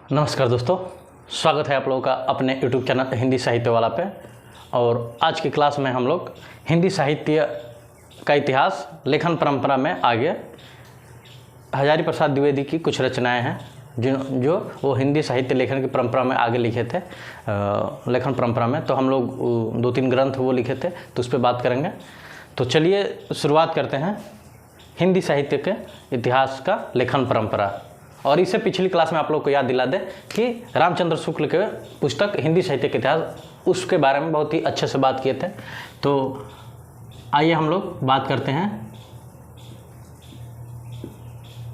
नमस्कार दोस्तों, स्वागत है आप लोगों का अपने YouTube चैनल हिंदी साहित्य वाला पे। और आज की क्लास में हम लोग हिंदी साहित्य का इतिहास लेखन परंपरा में आगे हजारी प्रसाद द्विवेदी की कुछ रचनाएं हैं जो वो हिंदी साहित्य लेखन की परंपरा में आगे लिखे थे। लेखन परंपरा में तो हम लोग 2-3 ग्रंथ वो लिखे थे, तो उस पर बात करेंगे। तो चलिए शुरुआत करते हैं हिंदी साहित्य के इतिहास का लेखन परंपरा। और इससे पिछली क्लास में आप लोग को याद दिला दे कि रामचंद्र शुक्ल के पुस्तक हिंदी साहित्य के इतिहास, उसके बारे में बहुत ही अच्छे से बात किए थे। तो आइए हम लोग बात करते हैं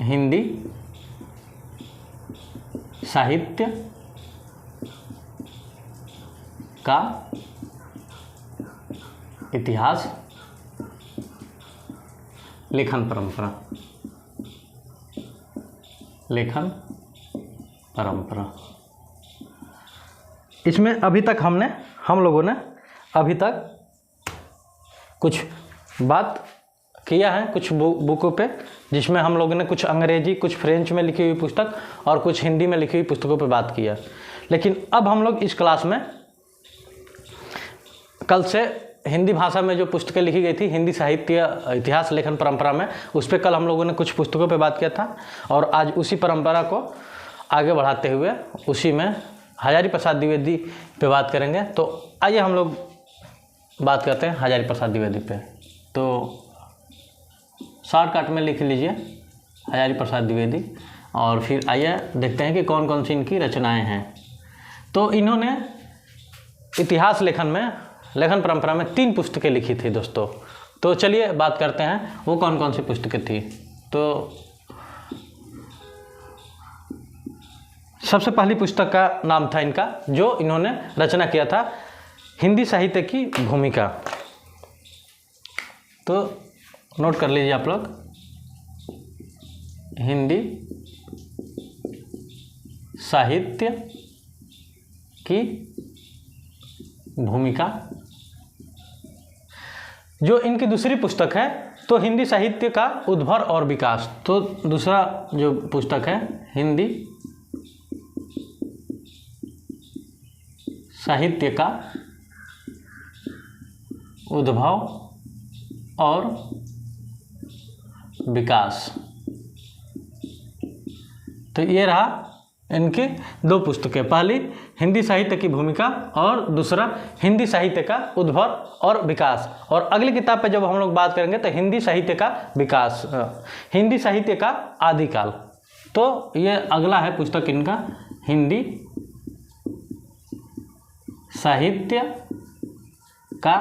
हिंदी साहित्य का इतिहास लेखन परंपरा। लेखन परंपरा इसमें अभी तक हम लोगों ने अभी तक कुछ बात किया है कुछ बुकों पे, जिसमें हम लोगों ने कुछ अंग्रेजी, कुछ फ्रेंच में लिखी हुई पुस्तक और कुछ हिंदी में लिखी हुई पुस्तकों पे बात किया। लेकिन अब हम लोग इस क्लास में कल से हिंदी भाषा में जो पुस्तकें लिखी गई थी हिंदी साहित्य इतिहास लेखन परंपरा में, उस पर कल हम लोगों ने कुछ पुस्तकों पे बात किया था। और आज उसी परंपरा को आगे बढ़ाते हुए उसी में हजारी प्रसाद द्विवेदी पे बात करेंगे। तो आइए हम लोग बात करते हैं हजारी प्रसाद द्विवेदी पे। तो शॉर्टकट में लिख लीजिए हजारी प्रसाद द्विवेदी, और फिर आइए देखते हैं कि कौन कौन सी इनकी रचनाएँ हैं। तो इन्होंने इतिहास लेखन परंपरा में 3 पुस्तकें लिखी थी दोस्तों। तो चलिए बात करते हैं वो कौन कौन सी पुस्तकें थी। तो सबसे पहली पुस्तक का नाम था इनका, जो इन्होंने रचना किया था, हिंदी साहित्य की भूमिका। तो नोट कर लीजिए आप लोग, हिंदी साहित्य की भूमिका। जो इनकी दूसरी पुस्तक है तो हिंदी साहित्य का उद्भव और विकास। तो दूसरा जो पुस्तक है हिंदी साहित्य का उद्भव और विकास। तो ये रहा इनकी 2 पुस्तकें, पहली हिंदी साहित्य की भूमिका और दूसरा हिंदी साहित्य का उद्भव और विकास। और अगली किताब पे जब हम लोग बात करेंगे तो हिंदी साहित्य का विकास, हिंदी साहित्य का आदिकाल। तो ये अगला है पुस्तक इनका, हिंदी साहित्य का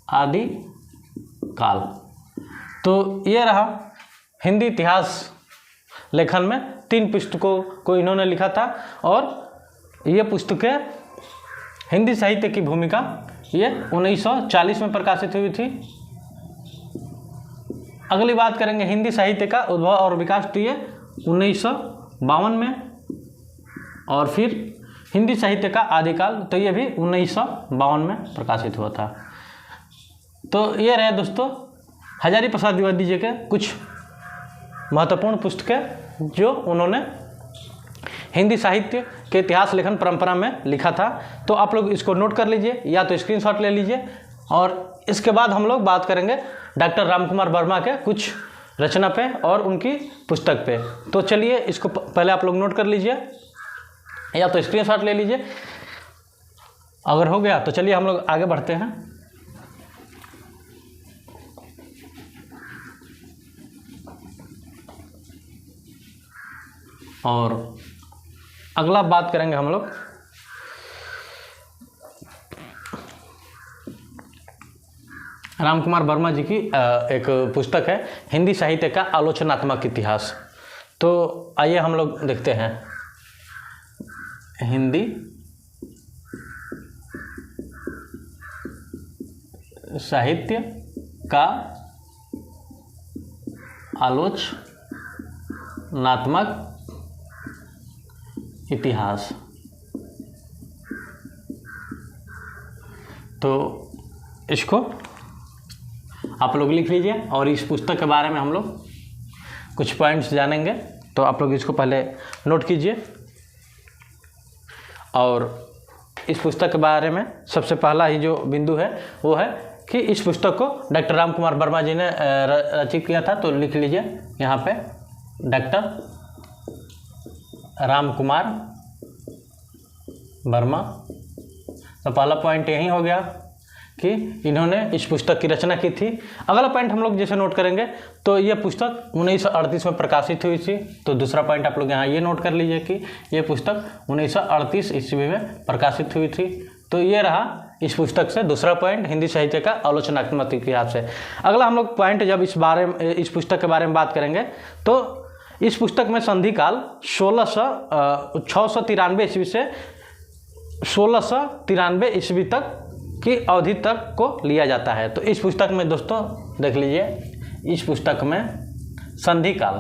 आदिकाल। तो ये रहा हिंदी इतिहास लेखन में 3 पुस्तकों को इन्होंने लिखा था। और ये पुस्तकें हिंदी साहित्य की भूमिका ये 1940 में प्रकाशित हुई थी। अगली बात करेंगे हिंदी साहित्य का उद्भव और विकास, तो ये 1952 में। और फिर हिंदी साहित्य का आदिकाल, तो ये भी 1952 में प्रकाशित हुआ था। तो ये रहे दोस्तों हजारी प्रसाद द्विवेदी जी के कुछ महत्वपूर्ण पुस्तकें जो उन्होंने हिंदी साहित्य के इतिहास लेखन परंपरा में लिखा था। तो आप लोग इसको नोट कर लीजिए या तो स्क्रीनशॉट ले लीजिए। और इसके बाद हम लोग बात करेंगे डॉक्टर रामकुमार वर्मा के कुछ रचना पे और उनकी पुस्तक पे। तो चलिए इसको पहले आप लोग नोट कर लीजिए या तो स्क्रीनशॉट ले लीजिए। अगर हो गया तो चलिए हम लोग आगे बढ़ते हैं। और अगला बात करेंगे हम लोग रामकुमार वर्मा जी की एक पुस्तक है हिंदी साहित्य का आलोचनात्मक इतिहास। तो आइए हम लोग देखते हैं हिंदी साहित्य का आलोचनात्मक इतिहास। तो इसको आप लोग लिख लीजिए और इस पुस्तक के बारे में हम लोग कुछ पॉइंट्स जानेंगे। तो आप लोग इसको पहले नोट कीजिए। और इस पुस्तक के बारे में सबसे पहला ही जो बिंदु है वो है कि इस पुस्तक को डॉक्टर राम कुमार वर्मा जी ने रचित किया था। तो लिख लीजिए यहाँ पे डॉक्टर राम कुमार वर्मा। तो पहला पॉइंट यही हो गया कि इन्होंने इस पुस्तक की रचना की थी। अगला पॉइंट हम लोग जैसे नोट करेंगे तो ये पुस्तक 1938 में प्रकाशित हुई थी। तो दूसरा पॉइंट आप लोग यहाँ ये नोट कर लीजिए कि ये पुस्तक 1938 ईस्वी में प्रकाशित हुई थी। तो ये रहा इस पुस्तक से दूसरा पॉइंट, हिंदी साहित्य का आलोचनात्मक इतिहास है। अगला हम लोग पॉइंट जब इस पुस्तक के बारे में बात करेंगे तो इस पुस्तक में संधि काल 693 ईस्वी से 1693 ईस्वी तक की अवधि तक को लिया जाता है। तो इस पुस्तक में दोस्तों देख लीजिए, इस पुस्तक में संधि काल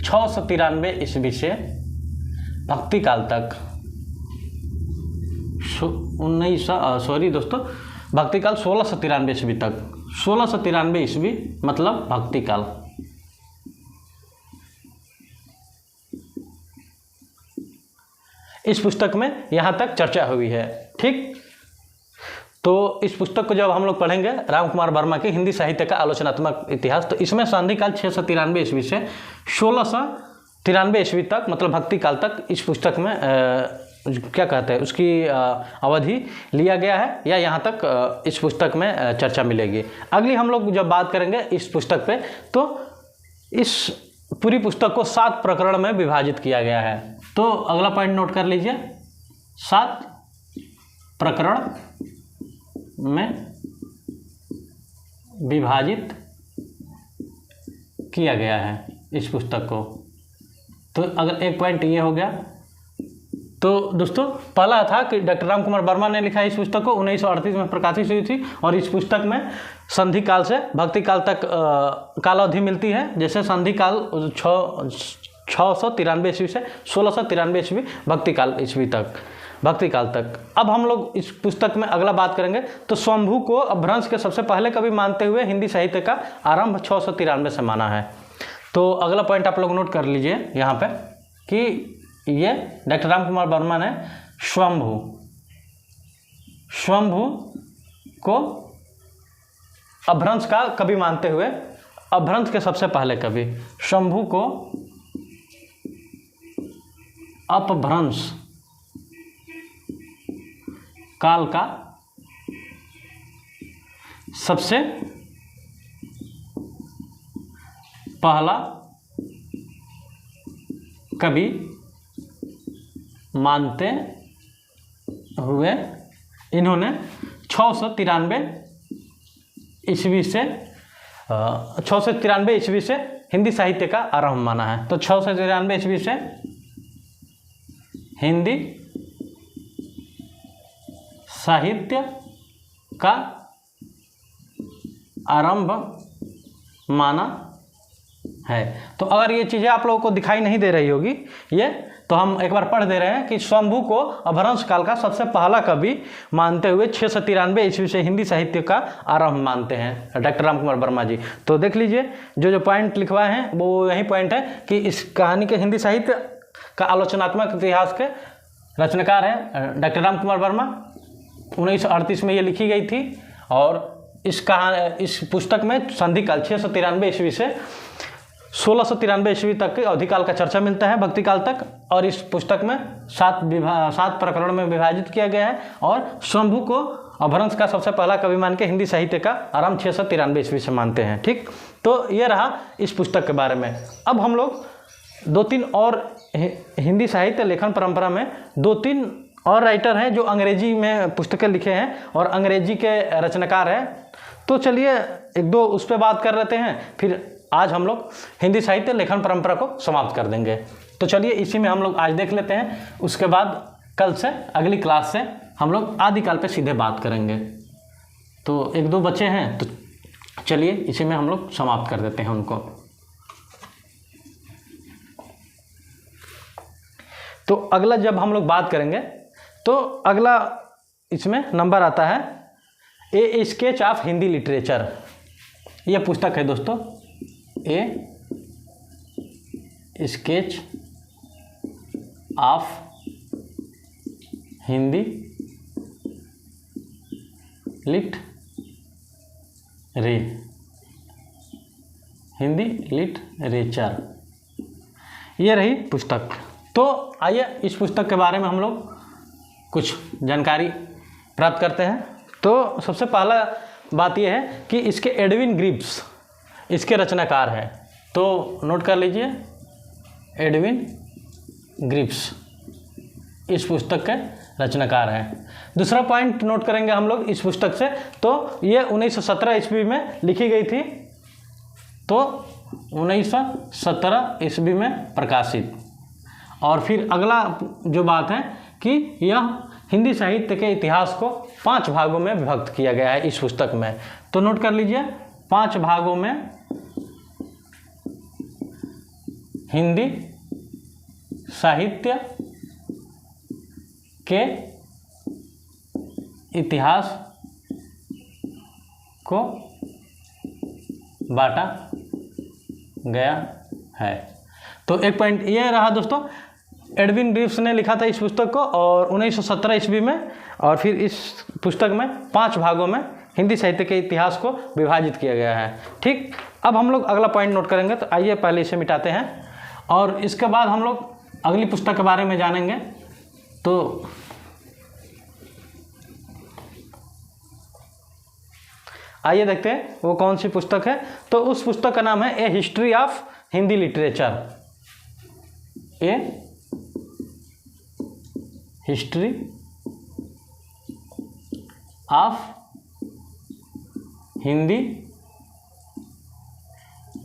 693 ईस्वी से भक्ति काल तक भक्ति काल 1693 ईस्वी तक, 1693 ईस्वी मतलब भक्ति काल। इस पुस्तक में यहाँ तक चर्चा हुई है। ठीक, तो इस पुस्तक को जब हम लोग पढ़ेंगे राम कुमार वर्मा की हिंदी साहित्य का आलोचनात्मक इतिहास, तो इसमें संधि काल 693 ईस्वी से 1693 ईस्वी तक मतलब भक्ति काल तक इस पुस्तक में क्या कहते हैं उसकी अवधि लिया गया है या यहाँ तक इस पुस्तक में चर्चा मिलेगी। अगली हम लोग जब बात करेंगे इस पुस्तक पे तो इस पूरी पुस्तक को 7 प्रकरण में विभाजित किया गया है। तो अगला पॉइंट नोट कर लीजिए, 7 प्रकरण में विभाजित किया गया है इस पुस्तक को। तो अगर एक पॉइंट ये हो गया। तो दोस्तों पहला था कि डॉक्टर राम कुमार वर्मा ने लिखा इस पुस्तक को 1938 में प्रकाशित हुई थी और इस पुस्तक में संधि काल से भक्ति काल तक काल अवधि मिलती है। जैसे संधि काल 693 ईस्वी से 1693 ईस्वी भक्ति काल तक। अब हम लोग इस पुस्तक में अगला बात करेंगे तो शंभू को अपभ्रंश के सबसे पहले कवि मानते हुए हिंदी साहित्य का आरंभ 693 से माना है। तो अगला पॉइंट आप लोग नोट कर लीजिए यहाँ पे कि ये डॉक्टर राम कुमार वर्मा ने शंभू को अपभ्रंश का कवि मानते हुए, अपभ्रंश के सबसे पहले कवि शंभू को अपभ्रंश काल का सबसे पहला कवि मानते हुए इन्होंने 693 ईस्वी से 693 ईस्वी से हिंदी साहित्य का आरंभ माना है। तो 693 ईस्वी से हिंदी साहित्य का आरंभ माना है। तो अगर ये चीज़ें आप लोगों को दिखाई नहीं दे रही होगी ये, तो हम एक बार पढ़ दे रहे हैं कि शंभू को अपभ्रंश काल का सबसे पहला कवि मानते हुए 693 ईस्वी से हिंदी साहित्य का आरंभ मानते हैं डॉक्टर राम कुमार वर्मा जी। तो देख लीजिए जो पाइंट लिखवाए हैं वो यही पॉइंट है कि इस कहानी के हिंदी साहित्य का आलोचनात्मक इतिहास के रचनाकार हैं डॉक्टर राम कुमार वर्मा। 1938 में ये लिखी गई थी और इस पुस्तक में संधि काल 693 ईस्वी से 1693 ईस्वी तक के अवधि काल का चर्चा मिलता है भक्ति काल तक। और इस पुस्तक में 7 प्रकरण में विभाजित किया गया है और शंभू को अपभ्रंश का सबसे पहला कवि मान के हिंदी साहित्य का आरंभ 693 ईस्वी से मानते हैं। ठीक, तो ये रहा इस पुस्तक के बारे में। अब हम लोग 2-3 और हिंदी साहित्य लेखन परंपरा में 2-3 और राइटर हैं जो अंग्रेजी में पुस्तकें लिखे हैं और अंग्रेजी के रचनाकार हैं। तो चलिए 1-2 उस पर बात कर लेते हैं, फिर आज हम लोग हिंदी साहित्य लेखन परंपरा को समाप्त कर देंगे। तो चलिए इसी में हम लोग आज देख लेते हैं, उसके बाद कल से अगली क्लास से हम लोग आदिकाल पे सीधे बात करेंगे। तो 1-2 बच्चे हैं तो चलिए इसी में हम लोग समाप्त कर देते हैं उनको। तो अगला जब हम लोग बात करेंगे तो अगला इसमें नंबर आता है ए स्केच ऑफ हिंदी लिटरेचर। ये पुस्तक है दोस्तों, ए स्केच ऑफ हिंदी लिटरेचर, ये रही पुस्तक। तो आइए इस पुस्तक के बारे में हम लोग कुछ जानकारी प्राप्त करते हैं। तो सबसे पहला बात यह है कि इसके एडविन ग्रिप्स इसके रचनाकार हैं। तो नोट कर लीजिए, एडविन ग्रिप्स इस पुस्तक के रचनाकार हैं। दूसरा पॉइंट नोट करेंगे हम लोग इस पुस्तक से, तो ये 1917 ईस्वी में लिखी गई थी, तो 1917 ईस्वी में प्रकाशित। और फिर अगला जो बात है कि यह हिंदी साहित्य के इतिहास को 5 भागों में विभक्त किया गया है इस पुस्तक में। तो नोट कर लीजिए, 5 भागों में हिंदी साहित्य के इतिहास को बांटा गया है। तो एक पॉइंट ये रहा दोस्तों, एडविन ग्रिप्स ने लिखा था इस पुस्तक को और 1917 ईस्वी में, और फिर इस पुस्तक में 5 भागों में हिंदी साहित्य के इतिहास को विभाजित किया गया है। ठीक, अब हम लोग अगला पॉइंट नोट करेंगे। तो आइए पहले इसे मिटाते हैं और इसके बाद हम लोग अगली पुस्तक के बारे में जानेंगे। तो आइए देखते हैं वो कौन सी पुस्तक है। तो उस पुस्तक का नाम है a history of Hindi literature. A history of Hindi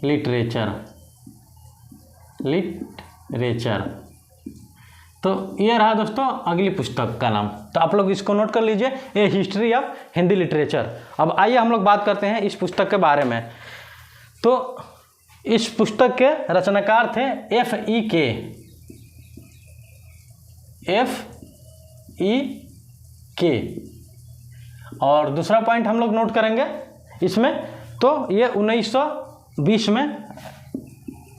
literature. तो ये रहा दोस्तों अगली पुस्तक का नाम। तो आप लोग इसको नोट कर लीजिए, ए हिस्ट्री ऑफ हिंदी लिटरेचर। अब आइए हम लोग बात करते हैं इस पुस्तक के बारे में। तो इस पुस्तक के रचनाकार थे F.E.K. और दूसरा पॉइंट हम लोग नोट करेंगे इसमें, तो ये 1920 में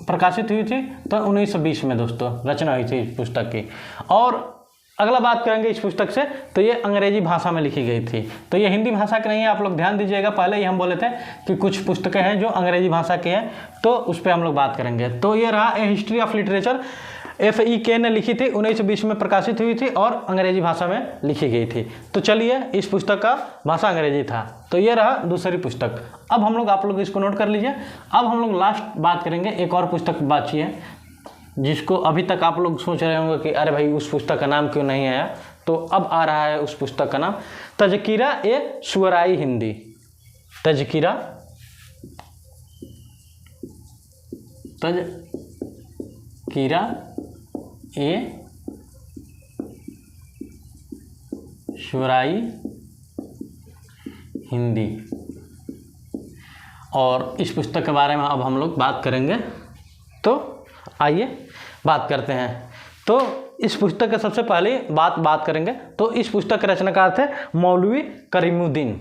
प्रकाशित हुई थी। तो 1920 में दोस्तों रचना हुई थी इस पुस्तक की। और अगला बात करेंगे इस पुस्तक से, तो ये अंग्रेजी भाषा में लिखी गई थी। तो ये हिंदी भाषा की नहीं है, आप लोग ध्यान दीजिएगा। पहले ही हम बोले थे कि कुछ पुस्तकें हैं जो अंग्रेजी भाषा की हैं, तो उस पर हम लोग बात करेंगे। तो ये रहा ए हिस्ट्री ऑफ लिटरेचर, F.E.K. ने लिखी थी, 1920 में प्रकाशित हुई थी और अंग्रेजी भाषा में लिखी गई थी। तो चलिए, इस पुस्तक का भाषा अंग्रेजी था। तो ये रहा दूसरी पुस्तक। अब हम लोग, आप लोग इसको नोट कर लीजिए। अब हम लोग लास्ट बात करेंगे, एक और पुस्तक बाकी है जिसको अभी तक आप लोग सोच रहे होंगे कि अरे भाई उस पुस्तक का नाम क्यों नहीं आया। तो अब आ रहा है उस पुस्तक का नाम, तज़किरा ए शुअराई हिंदी। तज़किरा ए शुअराई हिंदी। और इस पुस्तक के बारे में अब हम लोग बात करेंगे। तो आइए बात करते हैं। तो इस पुस्तक के सबसे पहले बात करेंगे। तो इस पुस्तक के रचनाकार थे मौलवी करीमुद्दीन।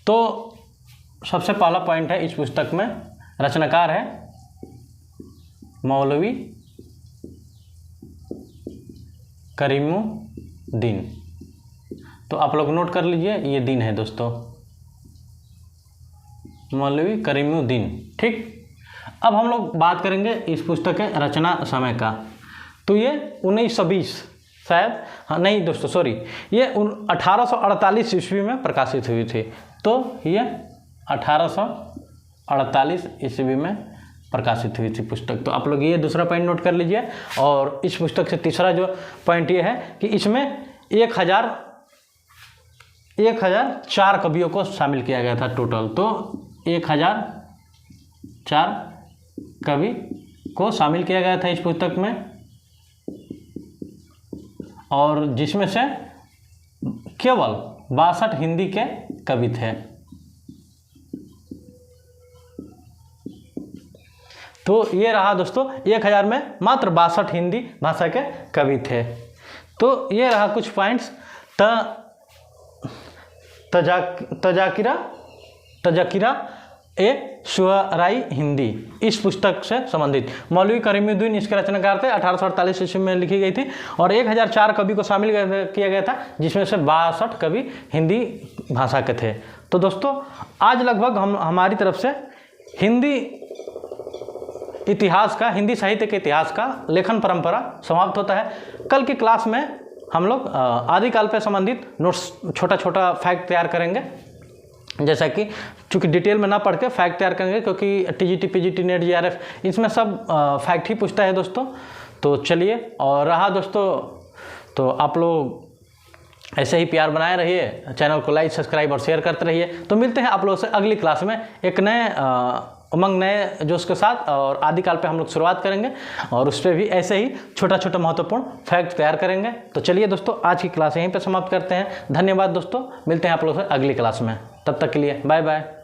तो सबसे पहला पॉइंट है इस पुस्तक में, रचनाकार है मौलवी करीमुद्दीन। तो आप लोग नोट कर लीजिए, ये दिन है दोस्तों, मौलवी करीमुद्दीन। ठीक, अब हम लोग बात करेंगे इस पुस्तक के रचना समय का। तो ये 1920 शायद, हाँ नहीं दोस्तों सॉरी, ये 1848 ईस्वी में प्रकाशित हुई थी। तो ये 1848 ईस्वी में प्रकाशित हुई थी पुस्तक। तो आप लोग ये दूसरा पॉइंट नोट कर लीजिए। और इस पुस्तक से तीसरा जो पॉइंट ये है कि इसमें 1004 कवियों को शामिल किया गया था टोटल। तो 1004 कवि को शामिल किया गया था इस पुस्तक में, और जिसमें से केवल 62 हिंदी के कवि थे। तो ये रहा दोस्तों, 1000 में मात्र 62 हिंदी भाषा के कवि थे। तो ये रहा कुछ पॉइंट्स। तज़किरा ए शुअराई हिंदी, इस पुस्तक से संबंधित। मौलवी करीमुद्दीन इसके रचनाकार थे, 1848 ईस्वी में लिखी गई थी और 1004 कवि को शामिल किया गया था, जिसमें से 62 कवि हिंदी भाषा के थे। तो दोस्तों आज लगभग हमारी तरफ से हिंदी इतिहास का, हिंदी साहित्य के इतिहास का लेखन परंपरा समाप्त होता है। कल की क्लास में हम लोग आदिकाल पे संबंधित नोट्स, छोटा छोटा फैक्ट तैयार करेंगे, जैसा कि चूँकि डिटेल में ना पढ़ के फैक्ट तैयार करेंगे, क्योंकि टीजीटी, पीजीटी, नेट, जीआरएफ इसमें सब फैक्ट ही पूछता है दोस्तों। तो चलिए, और रहा दोस्तों, तो आप लोग ऐसे ही प्यार बनाए रहिए, चैनल को लाइक, सब्सक्राइब और शेयर करते रहिए। तो मिलते हैं आप लोगों से अगली क्लास में एक नए उमंग, नए जोश के साथ, और आदिकाल पे हम लोग शुरुआत करेंगे और उस पर भी ऐसे ही छोटा छोटा महत्वपूर्ण फैक्ट तैयार करेंगे। तो चलिए दोस्तों, आज की क्लास यहीं पे समाप्त करते हैं। धन्यवाद दोस्तों, मिलते हैं आप लोगों से अगली क्लास में, तब तक के लिए बाय बाय।